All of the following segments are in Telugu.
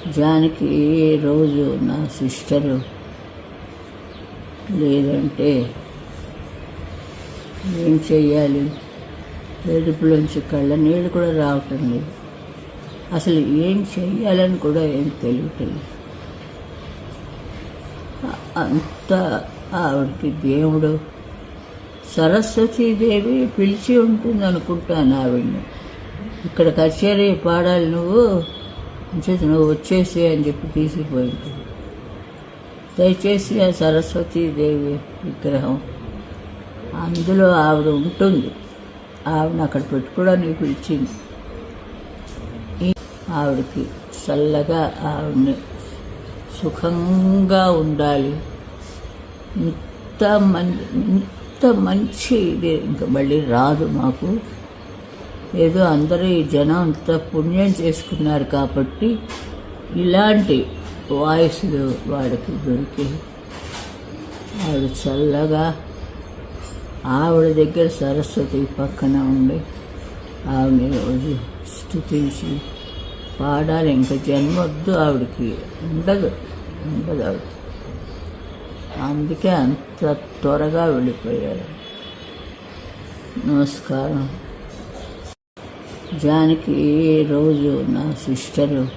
జానికి రోజు నా సిస్టరు లేదంటే ఏం చెయ్యాలి? ఏడుపులోంచి కళ్ళ నీళ్ళు కూడా రావటం లేదు. అసలు ఏం చెయ్యాలని కూడా ఏం తెలియట్లేదు. అంతా ఆవిడకి దేవుడు సరస్వతీదేవి పిలిచి ఉంటుంది అనుకుంటాను ఆవిడ్ని. ఇక్కడ కచేరీ పాడాలి నువ్వు వచ్చేసి అని చెప్పి తీసిపోయింది. దయచేసి ఆ సరస్వతీదేవి విగ్రహం అందులో ఆవిడ ఉంటుంది. ఆవిడని అక్కడ పెట్టుకోవడానికి పిలిచింది. ఆవిడకి చల్లగా ఆవిడని సుఖంగా ఉండాలి. ఇంత మంచి ఇది ఇంకా మళ్ళీ రాదు మాకు. ఏదో అందరూ ఈ జనం అంత పుణ్యం చేసుకున్నారు కాబట్టి ఇలాంటి వాయిస్లు వాడికి దొరికి ఆవిడ చల్లగా ఆవిడ దగ్గర సరస్వతి పక్కన ఉండి ఆవిడని రోజు స్తుతించి పాడాలి. ఇంకా జన్మొద్దు ఆవిడకి ఉండదు ఆవిడ. అందుకే అంత త్వరగా వెళ్ళిపోయారు. నమస్కారం. జానికి రోజు నా సిస్టరు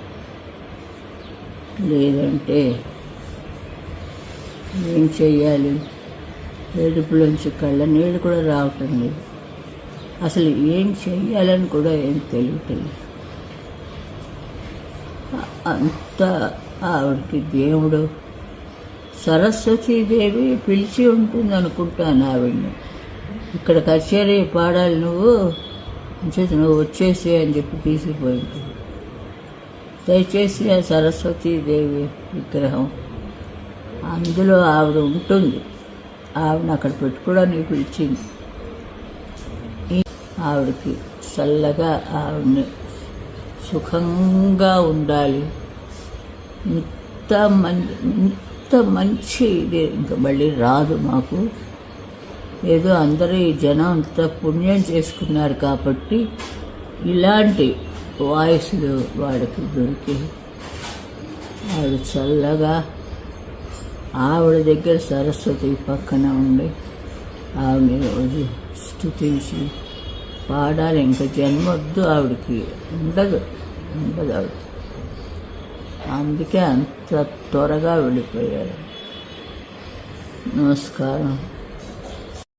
లేదంటే ఏం చెయ్యాలి? ఏడుపులోంచి కళ్ళ నీళ్ళు కూడా రావటం లేదు. అసలు ఏం చెయ్యాలని కూడా ఏం తెలియట్లేదు. అంతా ఆవిడకి దేవుడు సరస్వతీదేవి పిలిచి ఉంటుంది అనుకుంటాను ఆవిడ్ని. ఇక్కడ కచేరీ పాడాలి నువ్వు వచ్చేసి అని చెప్పి తీసిపోయింది. దయచేసి ఆ సరస్వతీదేవి విగ్రహం అందులో ఆవిడ ఉంటుంది. ఆవిడని అక్కడ పెట్టుకోవడానికి పిలిచింది. ఆవిడకి చల్లగా ఆవిడని సుఖంగా ఉండాలి. ఇంత మంచి ఇది ఇంకా మళ్ళీ రాదు మాకు. ఏదో అందరూ ఈ జనం అంత పుణ్యం చేసుకున్నారు కాబట్టి ఇలాంటి వాయిస్లు వాడికి దొరికి ఆవిడ చల్లగా ఆవిడ దగ్గర సరస్వతి పక్కన ఉండి ఆవిడని రోజు స్తుతించి పాడాలి. ఇంకా జన్మొద్దు ఆవిడకి ఉండదు ఆవిడ. అందుకే అంత త్వరగా వెళ్ళిపోయారు. నమస్కారం.